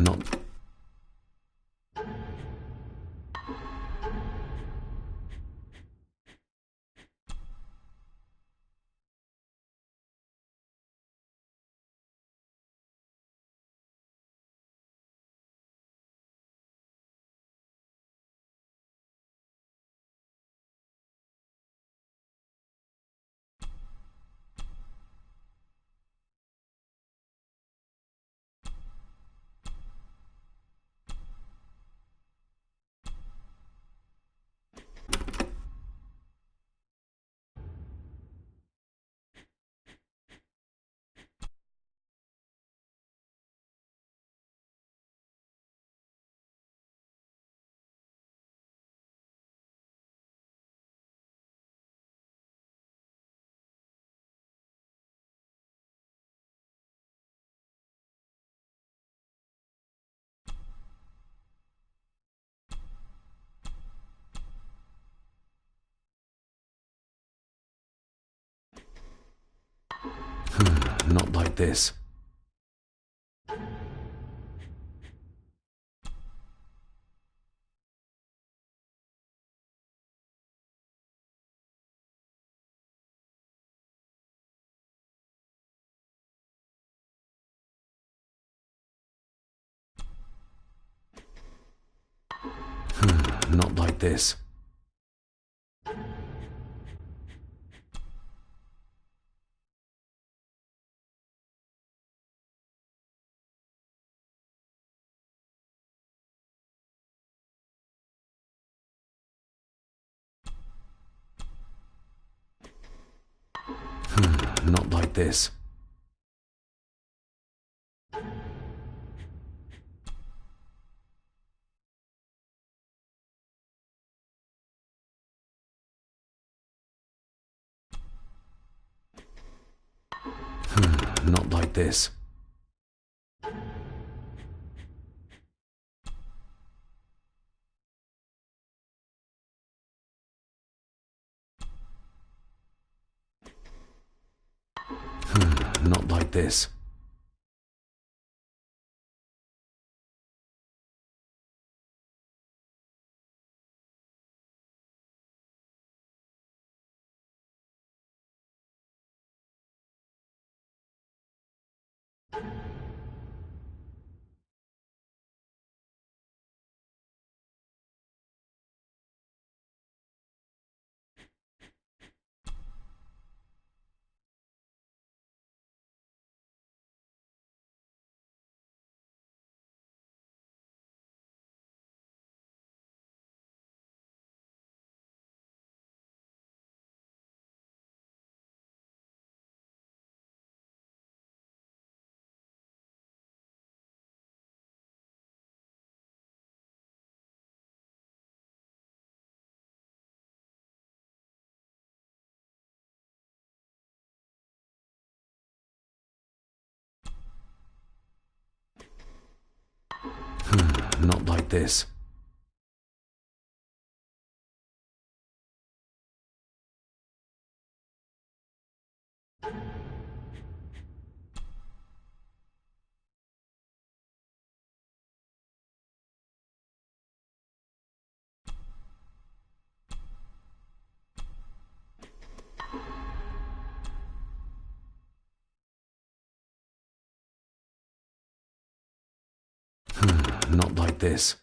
Not. Not like this. Not like this. Not like this. Not like this. Not like this. Not like this. Not like this.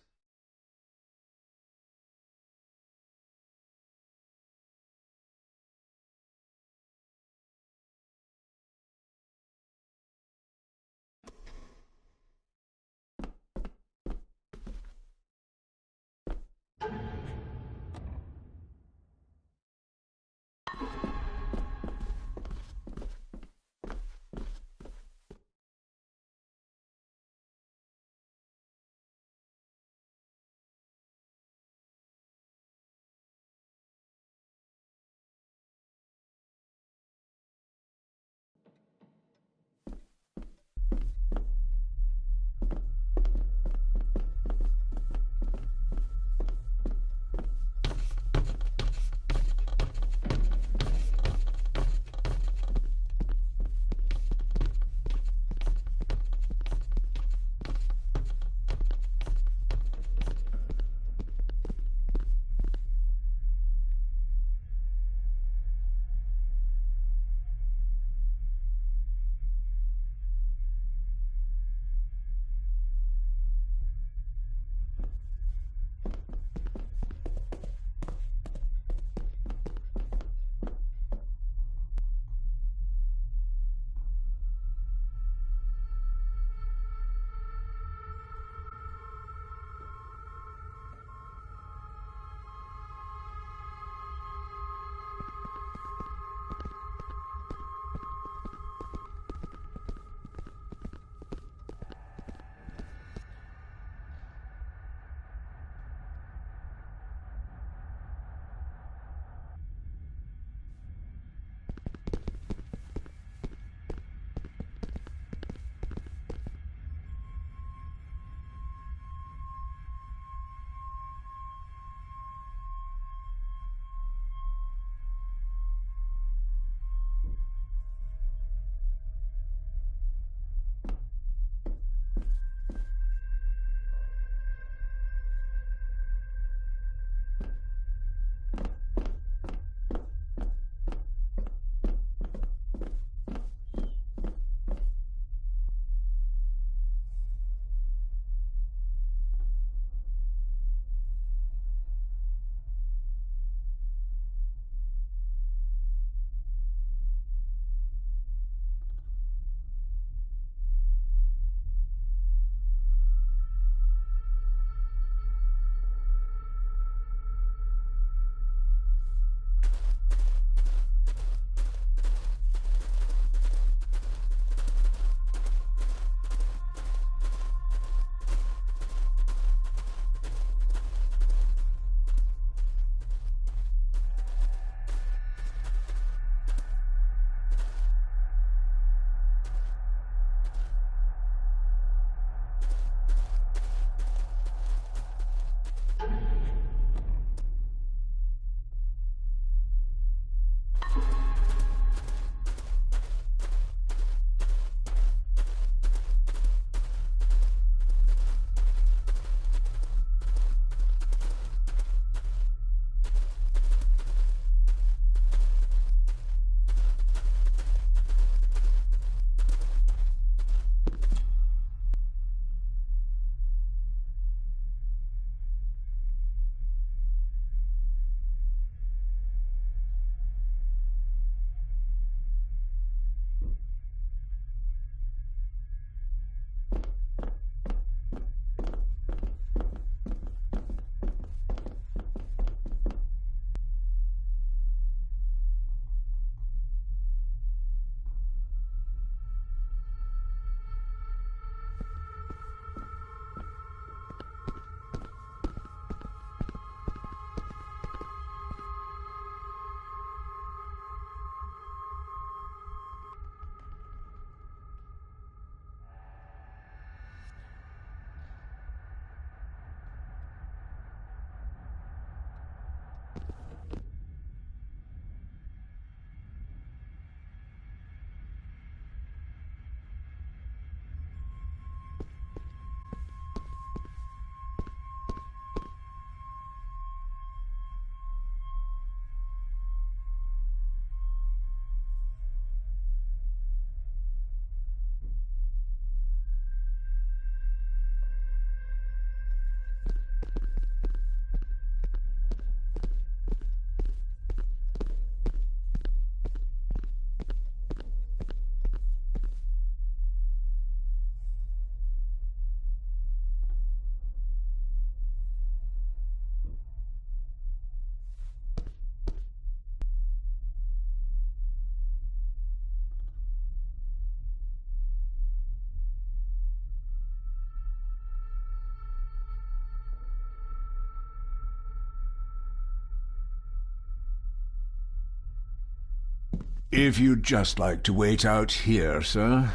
If you'd just like to wait out here, sir.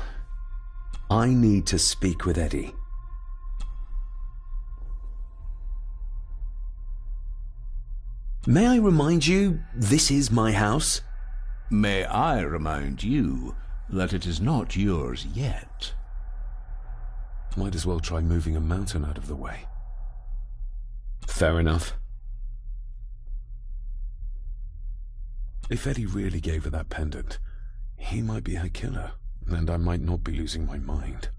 I need to speak with Eddie. May I remind you, this is my house? May I remind you that it is not yours yet? Might as well try moving a mountain out of the way. Fair enough. If Eddie really gave her that pendant, he might be her killer, and I might not be losing my mind.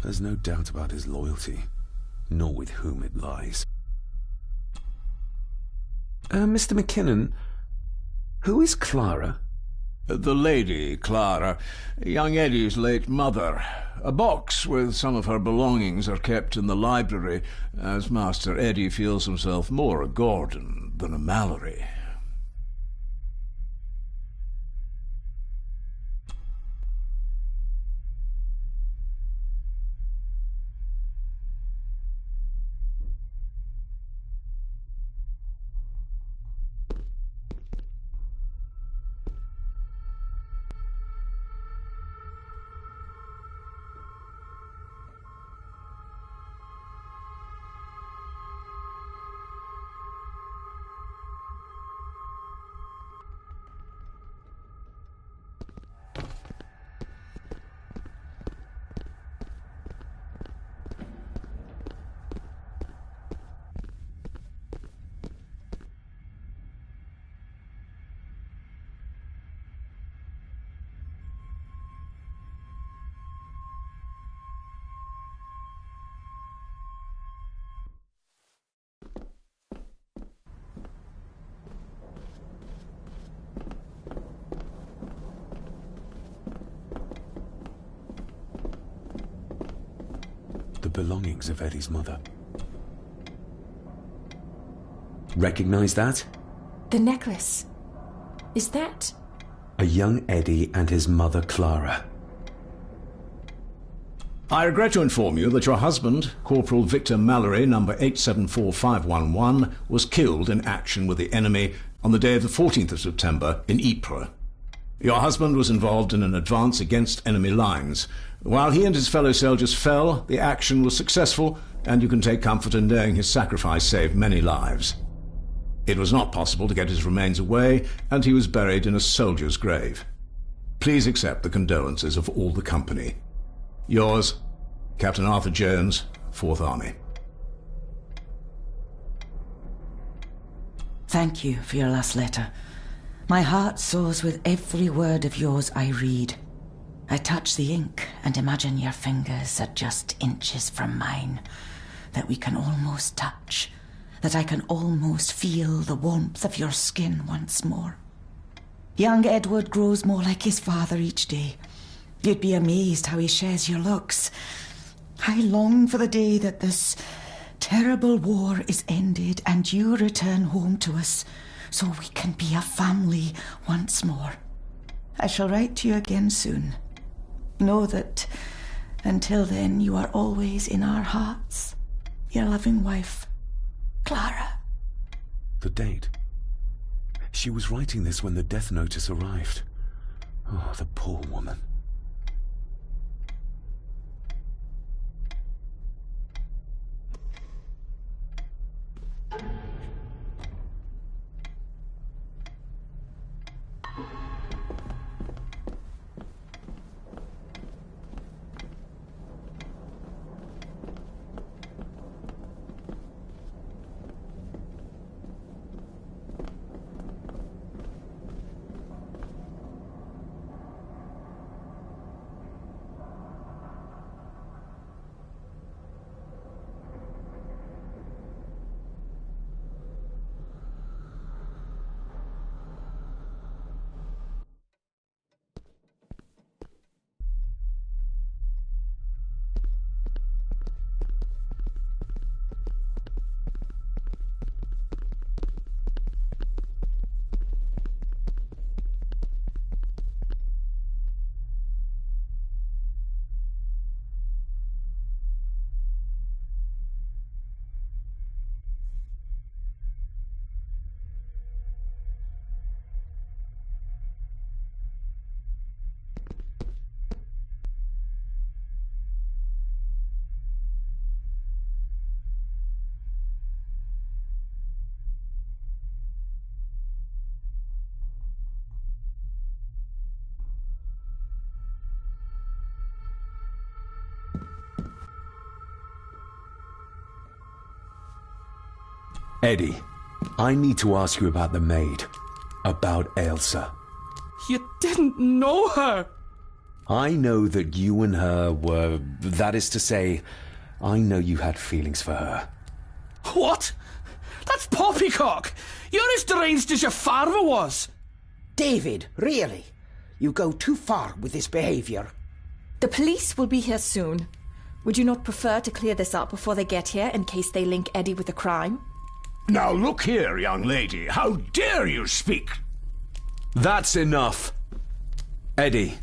There's no doubt about his loyalty, nor with whom it lies. Mr. McKinnon, who is Clara? The lady, Clara, young Eddie's late mother. A box with some of her belongings are kept in the library, as Master Eddie feels himself more a Gordon than a Mallory. The belongings of Eddie's mother. Recognize that? The necklace. Is that... A young Eddie and his mother Clara. I regret to inform you that your husband, Corporal Victor Mallory, number 874511, was killed in action with the enemy on the day of the 14th of September in Ypres. Your husband was involved in an advance against enemy lines. While he and his fellow soldiers fell, the action was successful, and you can take comfort in knowing his sacrifice saved many lives. It was not possible to get his remains away, and he was buried in a soldier's grave. Please accept the condolences of all the company. Yours, Captain Arthur Jones, 4th Army. Thank you for your last letter. My heart soars with every word of yours I read. I touch the ink and imagine your fingers are just inches from mine, that we can almost touch, that I can almost feel the warmth of your skin once more. Young Edward grows more like his father each day. You'd be amazed how he shares your looks. I long for the day that this terrible war is ended and you return home to us, so we can be a family once more. I shall write to you again soon. Know that until then you are always in our hearts. Your loving wife, Clara. The date. She was writing this when the death notice arrived. Oh, the poor woman. Eddie, I need to ask you about the maid. About Ailsa. You didn't know her! I know that you and her were... That is to say, I know you had feelings for her. What? That's poppycock! You're as deranged as your father was! David, really? You go too far with this behaviour. The police will be here soon. Would you not prefer to clear this up before they get here in case they link Eddie with the crime? Now look here, young lady. How dare you speak? That's enough. Eddie.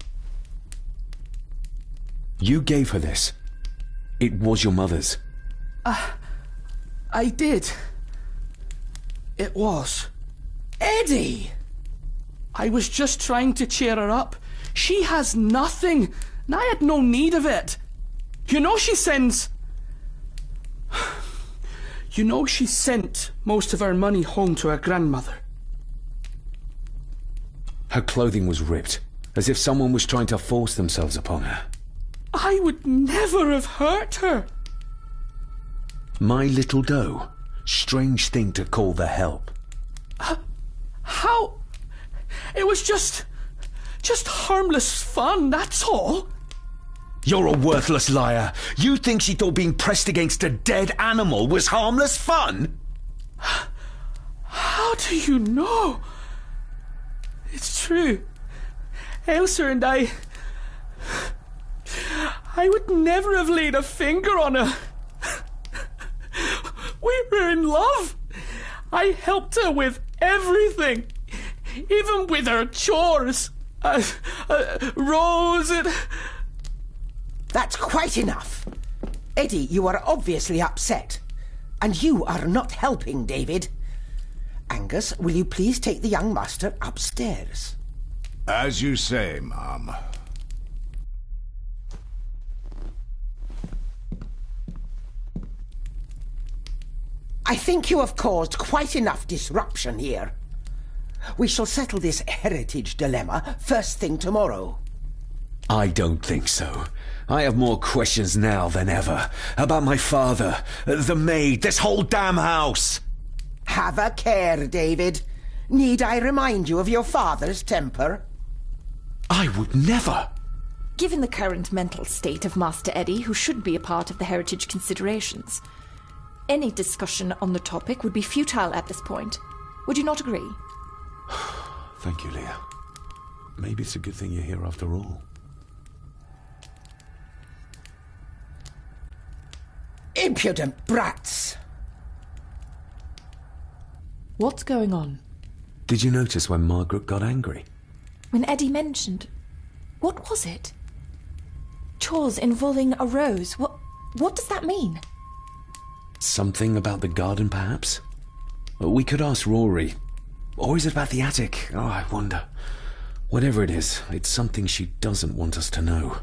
You gave her this. It was your mother's. I did. It was. Eddie! I was just trying to cheer her up. She has nothing, and I had no need of it. You know she sends... You know she sent most of her money home to her grandmother. Her clothing was ripped, as if someone was trying to force themselves upon her. I would never have hurt her. My little doe. Strange thing to call the help. How? It was just harmless fun, that's all. You're a worthless liar. You think she thought being pressed against a dead animal was harmless fun? How do you know? It's true. Ailsa and I would never have laid a finger on her. We were in love. I helped her with everything, even with her chores. Rose and... That's quite enough. Eddie, you are obviously upset. And you are not helping, David. Angus, will you please take the young master upstairs? As you say, Mum. I think you have caused quite enough disruption here. We shall settle this heritage dilemma first thing tomorrow. I don't think so. I have more questions now than ever. About my father, the maid, this whole damn house. Have a care, David. Need I remind you of your father's temper? I would never. Given the current mental state of Master Eddie, who should be a part of the heritage considerations, any discussion on the topic would be futile at this point. Would you not agree? Thank you, Leah. Maybe it's a good thing you're here after all. Impudent brats! What's going on? Did you notice when Margaret got angry? When Eddie mentioned... What was it? Chores involving a rose. What does that mean? Something about the garden, perhaps? We could ask Rory. Or is it about the attic? Oh, I wonder. Whatever it is, it's something she doesn't want us to know.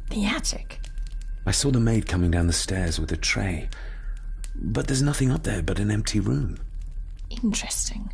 The attic? I saw the maid coming down the stairs with a tray. But there's nothing up there but an empty room. Interesting.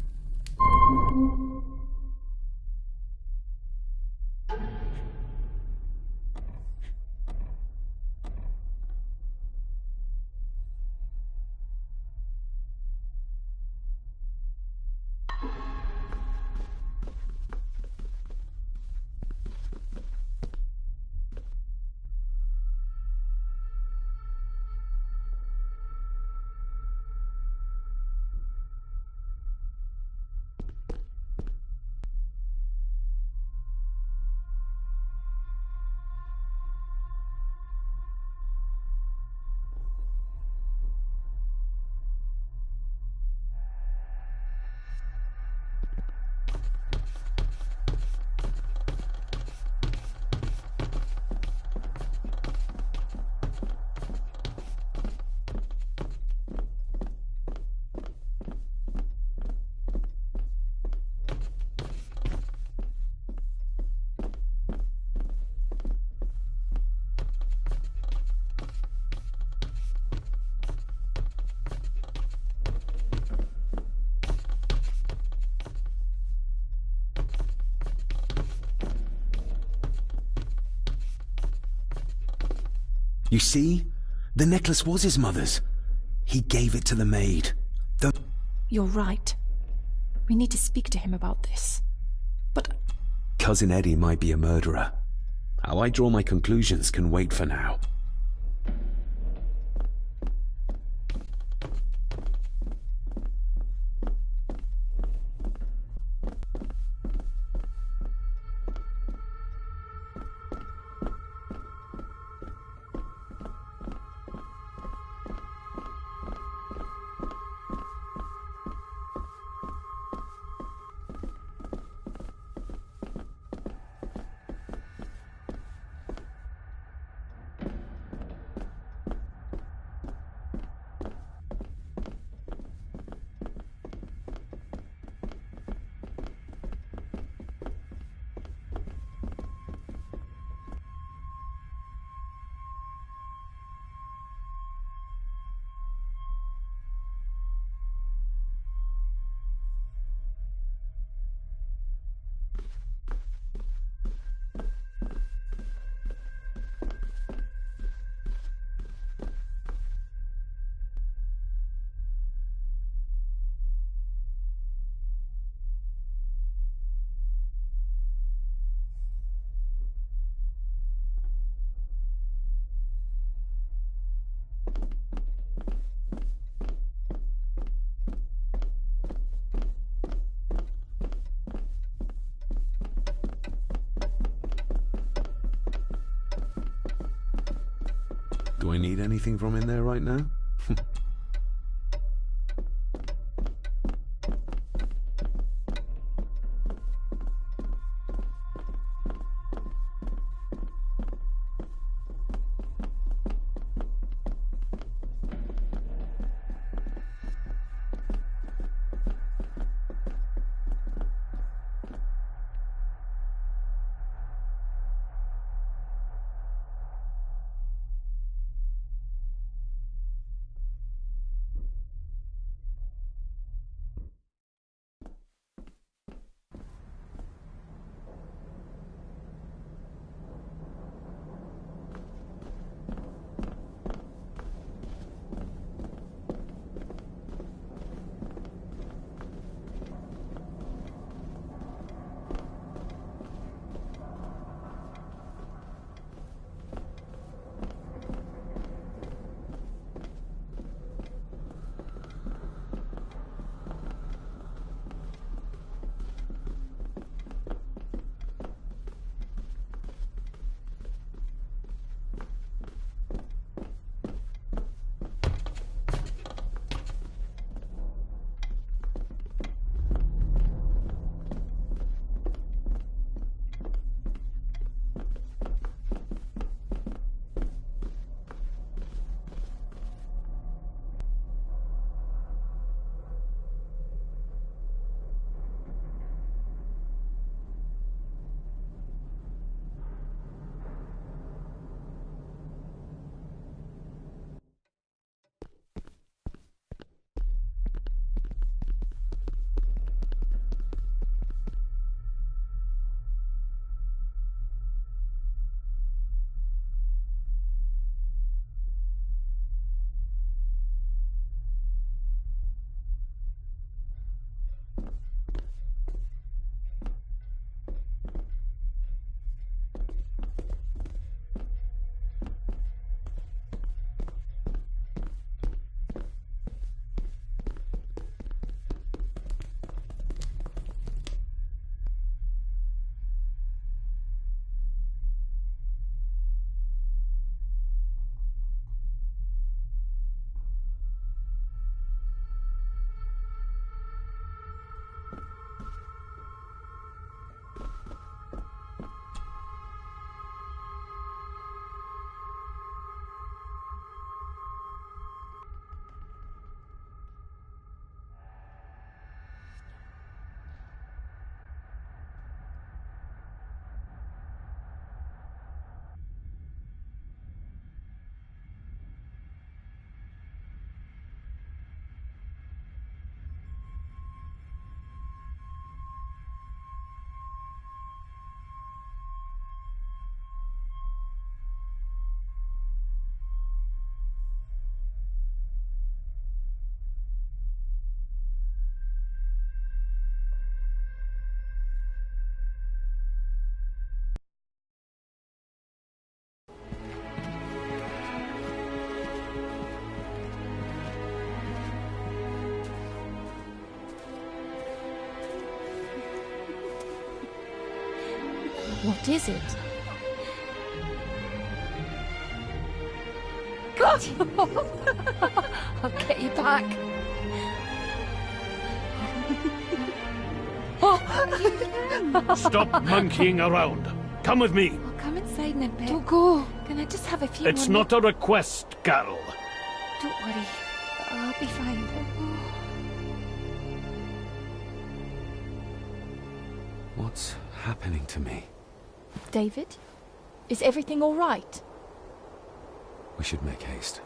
You see? The necklace was his mother's. He gave it to the maid. You're right. We need to speak to him about this. But Cousin Eddie might be a murderer. How I draw my conclusions can wait for now. Do I need anything from in there right now? What is it? I'll get you back. Stop monkeying around. Come with me. I'll come inside in a bit. Don't go. Can I just have a few It's more not a request, Carol. Don't worry. I'll be fine. What's happening to me? David? Is everything all right? We should make haste.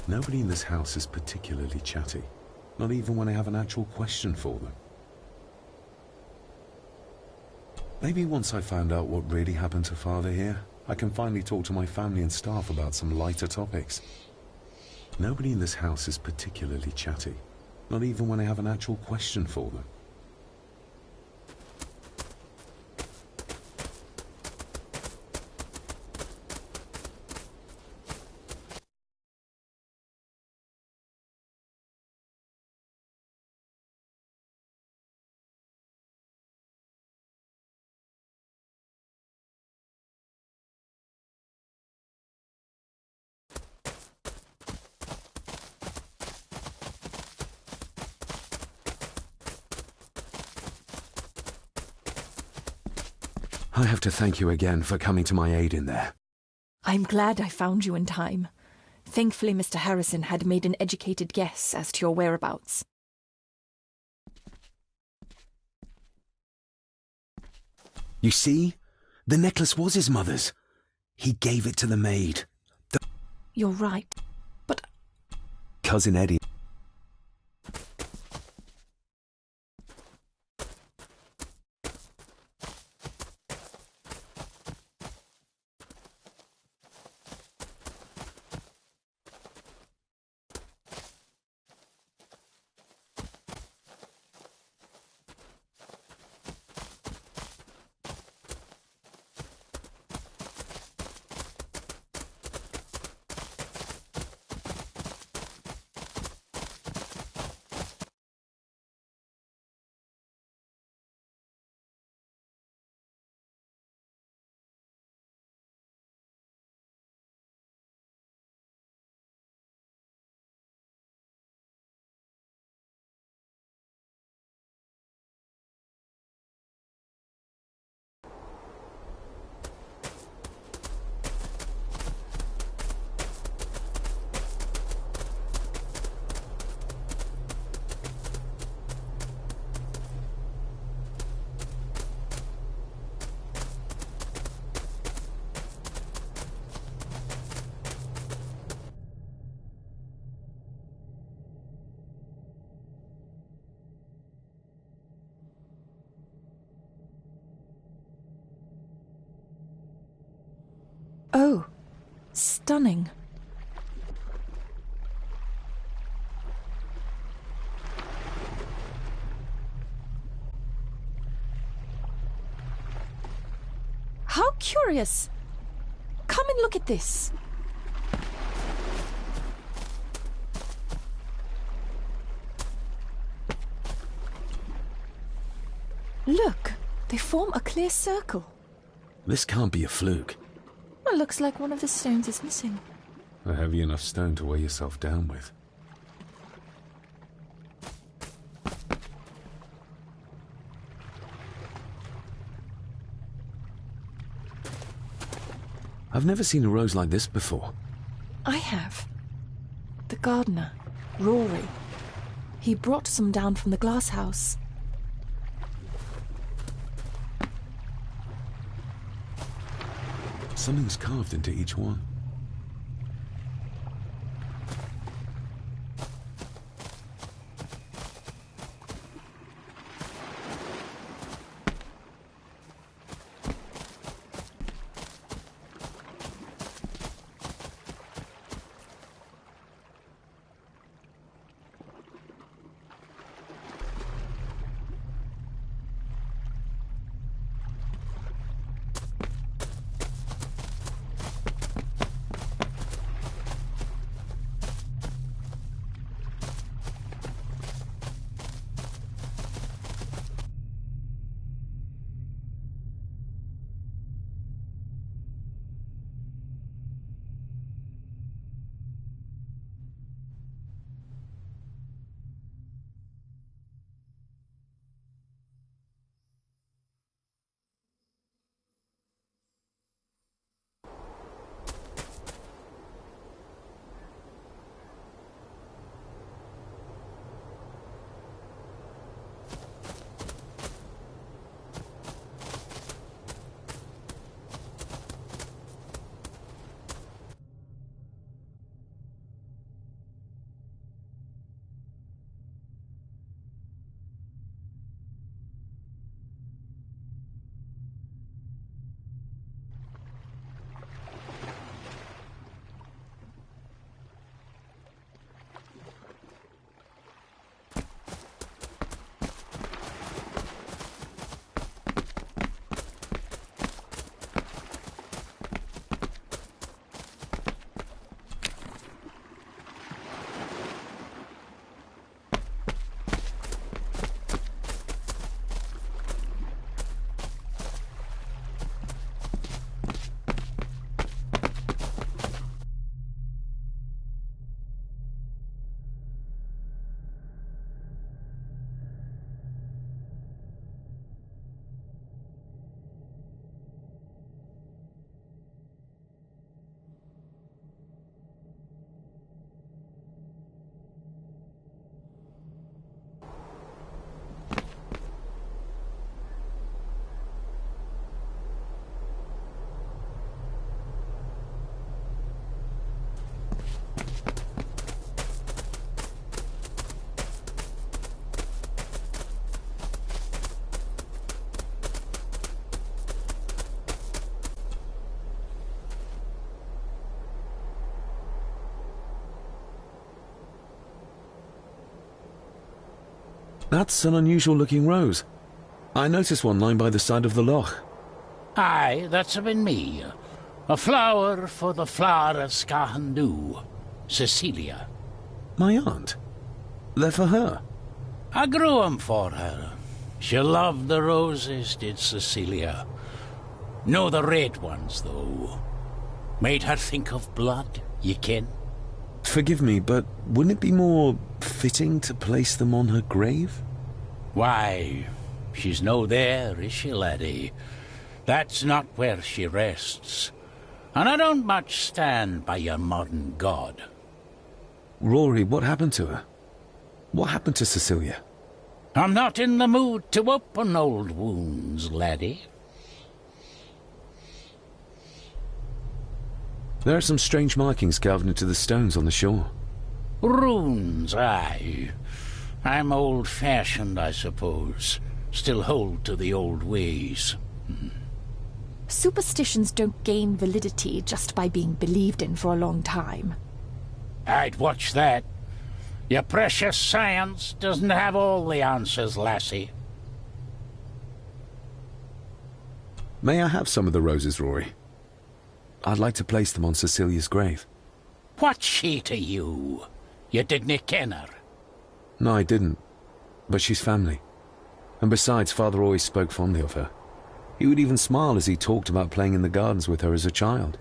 Nobody in this house is particularly chatty. Not even when I have an actual question for them. Maybe once I found out what really happened to Father here, I can finally talk to my family and staff about some lighter topics. Nobody in this house is particularly chatty. Not even when I have an actual question for them. I have to thank you again for coming to my aid in there. I'm glad I found you in time. Thankfully, Mr. Harrison had made an educated guess as to your whereabouts. You see? The necklace was his mother's. He gave it to the maid. You're right, but... Cousin Eddie. Oh, stunning. How curious. Come and look at this. Look, they form a clear circle. This can't be a fluke. It looks like one of the stones is missing. A heavy enough stone to weigh yourself down with. I've never seen a rose like this before. I have. The gardener, Rory. He brought some down from the glass house. Something's carved into each one. That's an unusual-looking rose. I noticed one lying by the side of the loch. Aye, that's been me. A flower for the flower of Skahandu, Cecilia. My aunt? They're for her? I grew 'em for her. She loved the roses, did Cecilia. No the red ones, though. Made her think of blood, ye ken. Forgive me, but wouldn't it be more fitting to place them on her grave? Why, she's no there, is she, laddie? That's not where she rests. And I don't much stand by your modern god. Rory, what happened to her? What happened to Cecilia? I'm not in the mood to open old wounds, laddie. There are some strange markings carved into the stones on the shore. Runes, aye. I'm old-fashioned, I suppose. Still hold to the old ways. Superstitions don't gain validity just by being believed in for a long time. I'd watch that. Your precious science doesn't have all the answers, lassie. May I have some of the roses, Rory? I'd like to place them on Cecilia's grave. What's she to you? You didn't ken her. No, I didn't. But she's family. And besides, Father always spoke fondly of her. He would even smile as he talked about playing in the gardens with her as a child.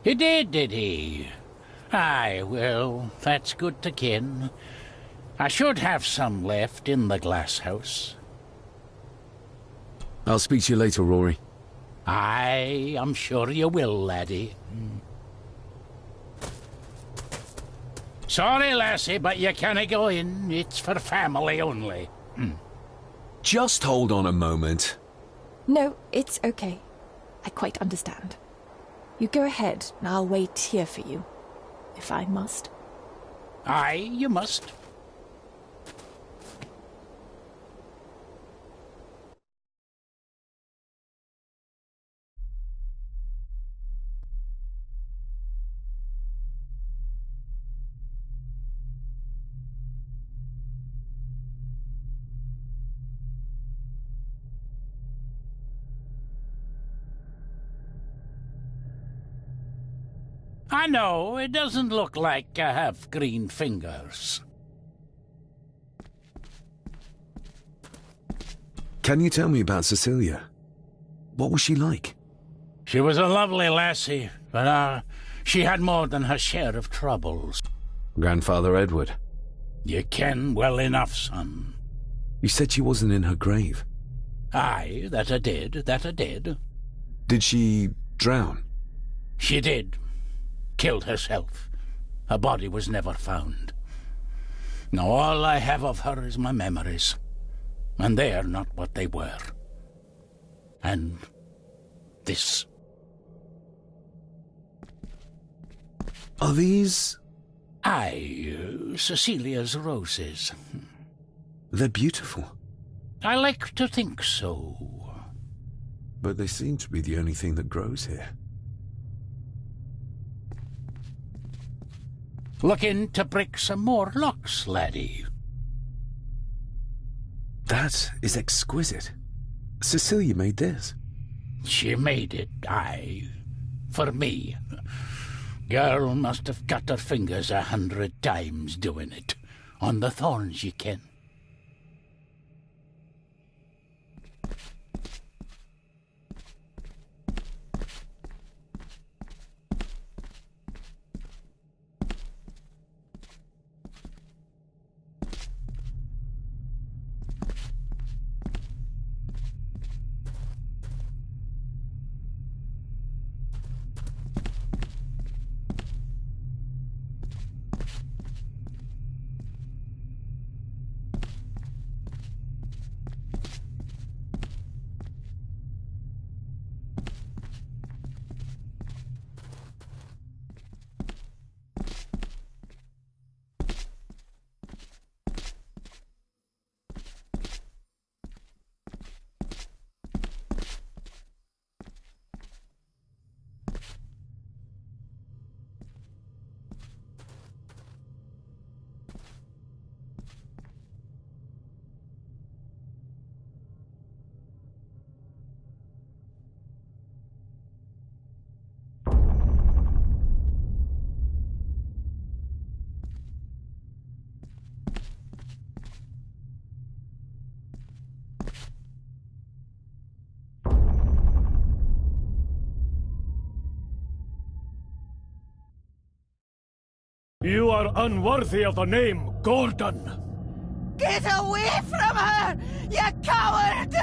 He did he? Aye, well, that's good to ken. I should have some left in the glass house. I'll speak to you later, Rory. Aye, I'm sure you will, laddie. Sorry, lassie, but you can't go in. It's for family only. Just hold on a moment. No, it's okay. I quite understand. You go ahead, and I'll wait here for you, if I must. Aye, you must. I know, it doesn't look like I have green fingers. Can you tell me about Cecilia? What was she like? She was a lovely lassie, but she had more than her share of troubles. Grandfather Edward. You ken well enough, son. You said she wasn't in her grave. Aye, that I did. Did she drown? She did. Killed herself. Her body was never found. Now all I have of her is my memories. And they're not what they were. And this. Are these... Aye, Cecilia's roses. They're beautiful. I like to think so. But they seem to be the only thing that grows here. Looking to break some more locks, laddie. That is exquisite. Cecilia made this. She made it, aye. For me. Girl must have cut her fingers 100 times doing it. On the thorns, ye ken. You are unworthy of the name Gordon. Get away from her, you coward!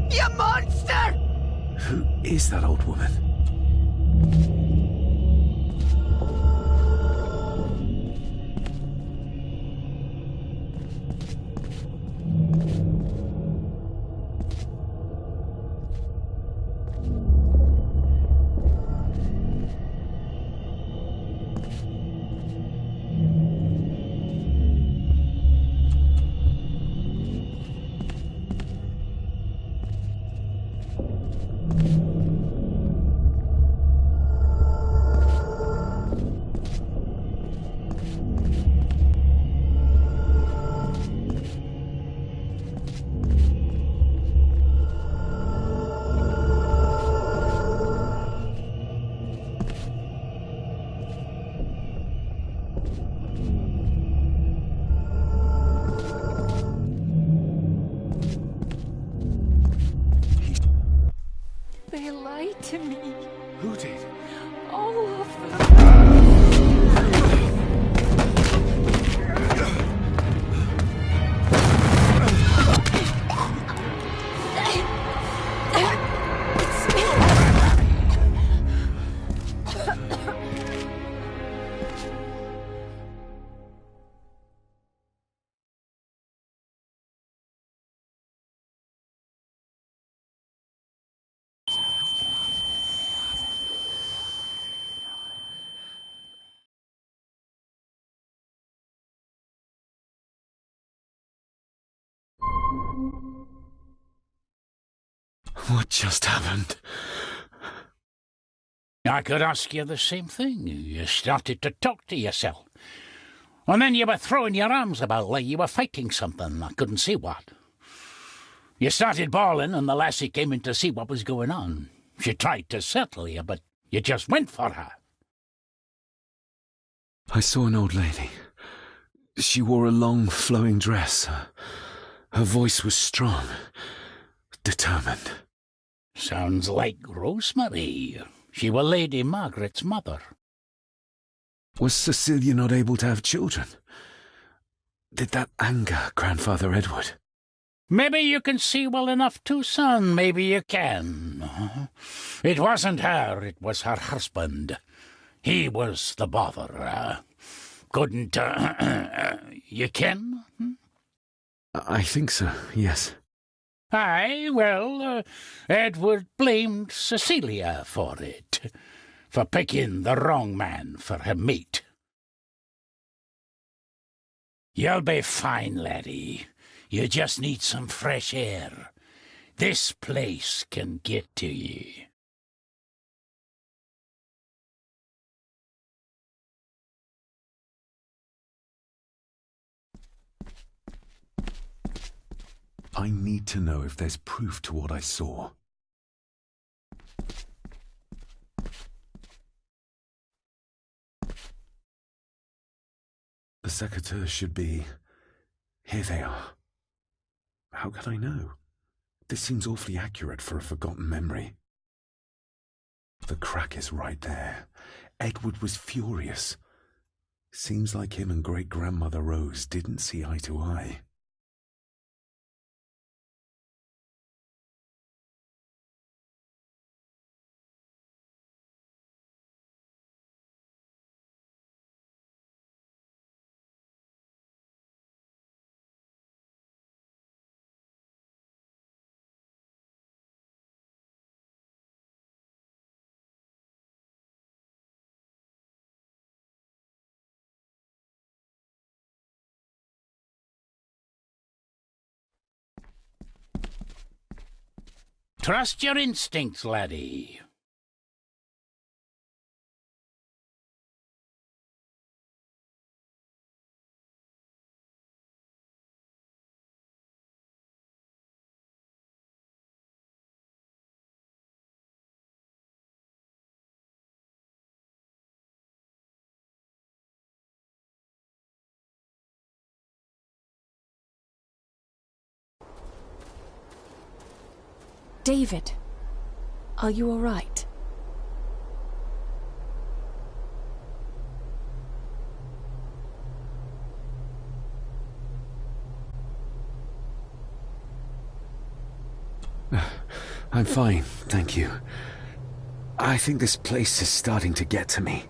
You monster! Who is that old woman? They lied to me. Who did? All of them. It's me. What just happened? I could ask you the same thing. You started to talk to yourself. And then you were throwing your arms about like you were fighting something. I couldn't see what. You started bawling and the lassie came in to see what was going on. She tried to settle you, but you just went for her. I saw an old lady. She wore a long, flowing dress. Her voice was strong, determined. Sounds like Rosemary. She were Lady Margaret's mother. Was Cecilia not able to have children? Did that anger Grandfather Edward? Maybe you can see well enough too, son. Maybe you can. It wasn't her, it was her husband. He was the bother. Couldn't, you ken? I think so, yes. Aye, well, Edward blamed Cecilia for it, for picking the wrong man for her mate. You'll be fine, laddie. You just need some fresh air. This place can get to ye. I need to know if there's proof to what I saw. The secateurs should be... Here they are. How could I know? This seems awfully accurate for a forgotten memory. The crack is right there. Edward was furious. Seems like him and great-grandmother Rose didn't see eye to eye. Trust your instincts, laddie. David, are you all right? I'm fine, thank you. I think this place is starting to get to me.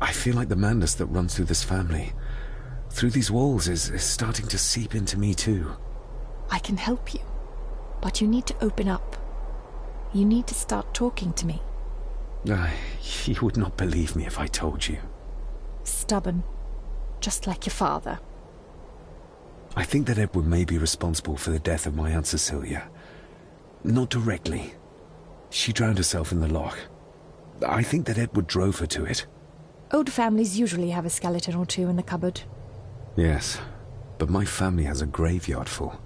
I feel like the madness that runs through this family, through these walls, is starting to seep into me too. I can help you, but you need to open up. You need to start talking to me. You would not believe me if I told you. Stubborn, just like your father. I think that Edward may be responsible for the death of my Aunt Cecilia. Not directly. She drowned herself in the loch. I think that Edward drove her to it. Old families usually have a skeleton or two in the cupboard. Yes, but my family has a graveyard full.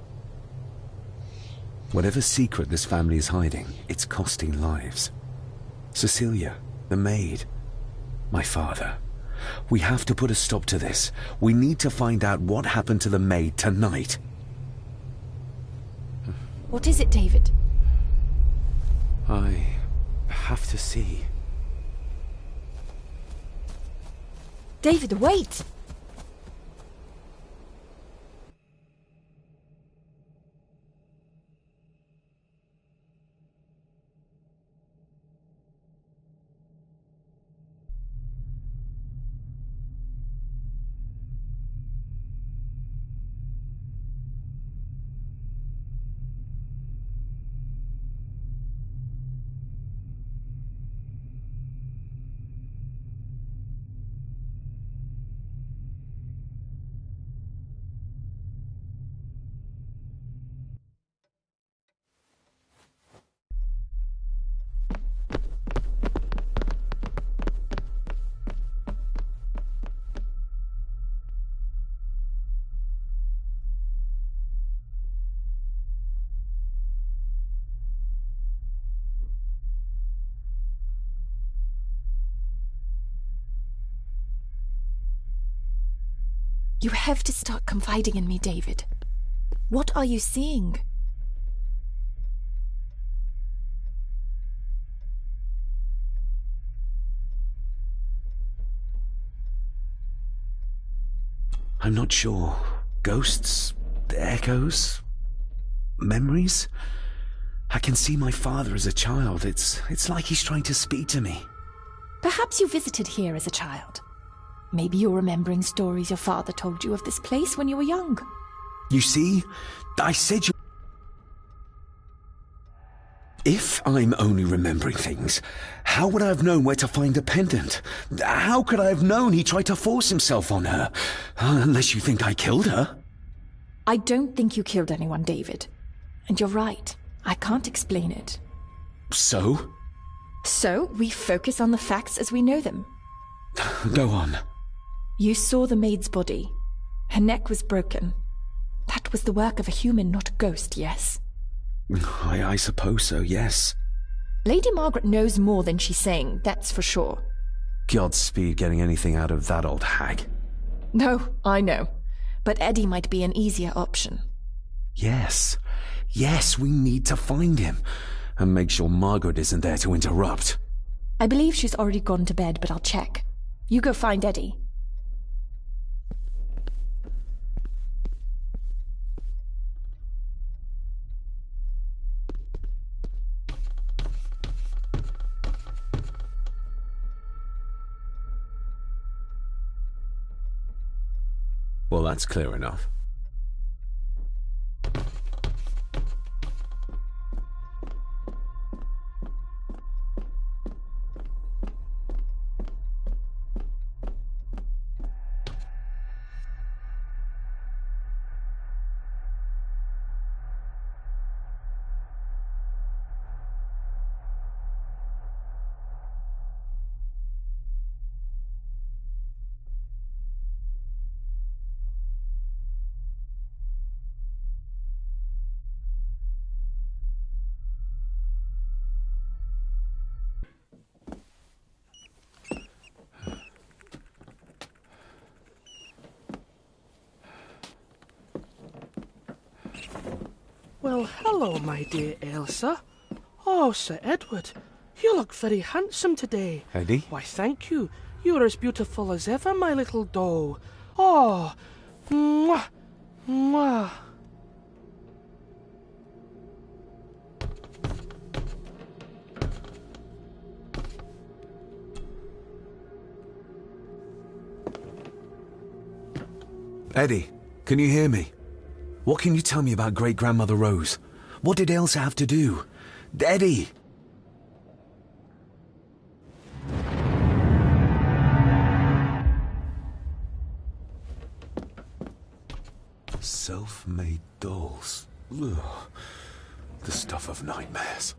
Whatever secret this family is hiding, it's costing lives. Cecilia, the maid, my father. We have to put a stop to this. We need to find out what happened to the maid tonight. What is it, David? I have to see. David, wait! You have to start confiding in me, David. What are you seeing? I'm not sure. Ghosts? Echoes? Memories? I can see my father as a child. It's like he's trying to speak to me. Perhaps you visited here as a child. Maybe you're remembering stories your father told you of this place when you were young. You see? I said you... If I'm only remembering things, how would I have known where to find a pendant? How could I have known he tried to force himself on her? Unless you think I killed her. I don't think you killed anyone, David. And you're right. I can't explain it. So? So, we focus on the facts as we know them. Go on. You saw the maid's body. Her neck was broken. That was the work of a human, not a ghost, yes? I suppose so, yes. Lady Margaret knows more than she's saying, that's for sure. Godspeed getting anything out of that old hag. No, I know. But Eddie might be an easier option. Yes. Yes, we need to find him. And make sure Margaret isn't there to interrupt. I believe she's already gone to bed, but I'll check. You go find Eddie. Well, that's clear enough. Well, hello, my dear Elsa. Oh, Sir Edward, you look very handsome today. Eddie? Why, thank you. You're as beautiful as ever, my little doll. Oh, mwah, mwah. Eddie, can you hear me? What can you tell me about Great-Grandmother Rose? What did Elsa have to do? Eddie! Self-made dolls. Ugh. The stuff of nightmares.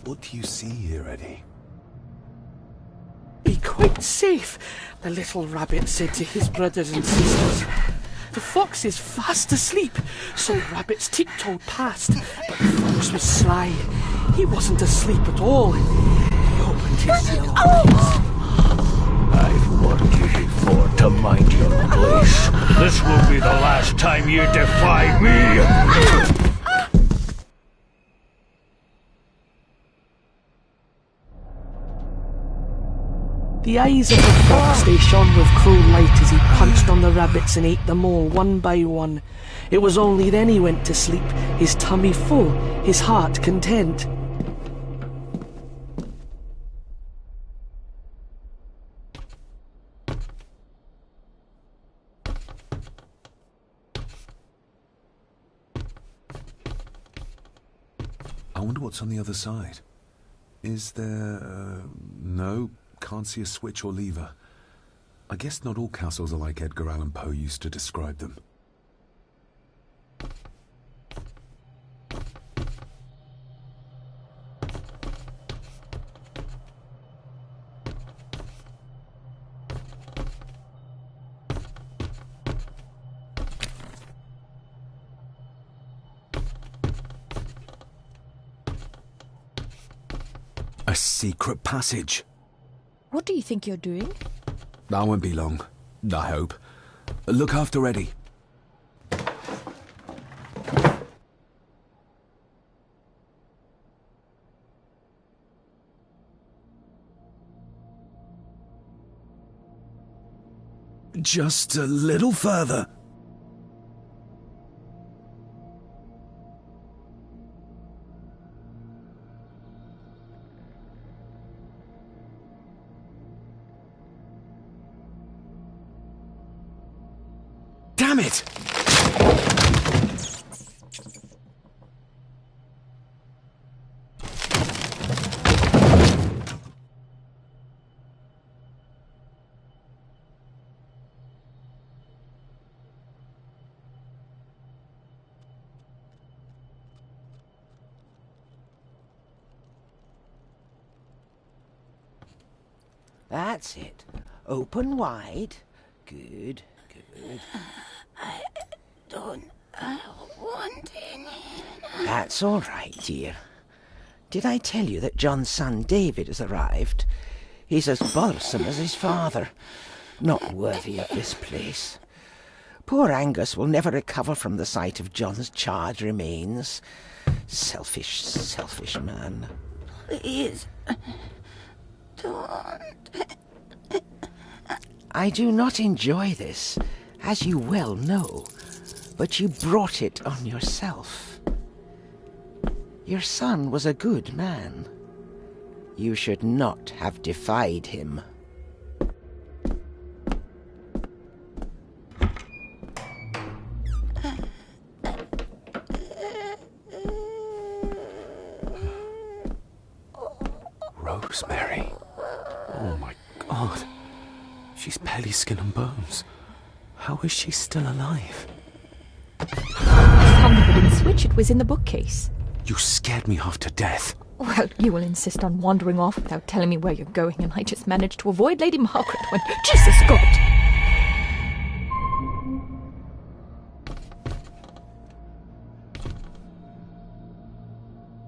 What do you see here, Eddie? Be quite safe, the little rabbit said to his brothers and sisters. The fox is fast asleep, so the rabbits tiptoed past, but the fox was sly. He wasn't asleep at all. He opened his yellow eyes. I've warned you before to mind your place. This will be the last time you defy me. The eyes of the fox, they shone with cruel light as he punched on the rabbits and ate them all one by one. It was only then he went to sleep, his tummy full, his heart content. I wonder what's on the other side. Is there... no, can't see a switch or lever. I guess not all castles are like Edgar Allan Poe used to describe them. A secret passage. What do you think you're doing? I won't be long, I hope. Look after Eddie. Just a little further. Damn it! That's it. Open wide. Good, good. I don't want any. That's all right, dear. Did I tell you that John's son David has arrived? He's as bothersome as his father. Not worthy of this place. Poor Angus will never recover from the sight of John's charred remains. Selfish, selfish man. Please, don't. I do not enjoy this, as you well know, but you brought it on yourself. Your son was a good man. You should not have defied him. Rosemary. Oh my God. She's barely skin and bones. How is she still alive? Some wooden switch, it was in the bookcase. You scared me half to death. Well, you will insist on wandering off without telling me where you're going, and I just managed to avoid Lady Margaret when... Jesus, God!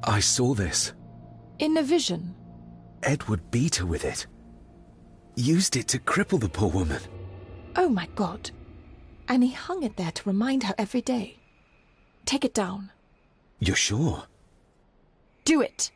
I saw this. In a vision. Edward beat her with it. Used it to cripple the poor woman. Oh my God. And he hung it there to remind her every day. Take it down. You're sure? Do it!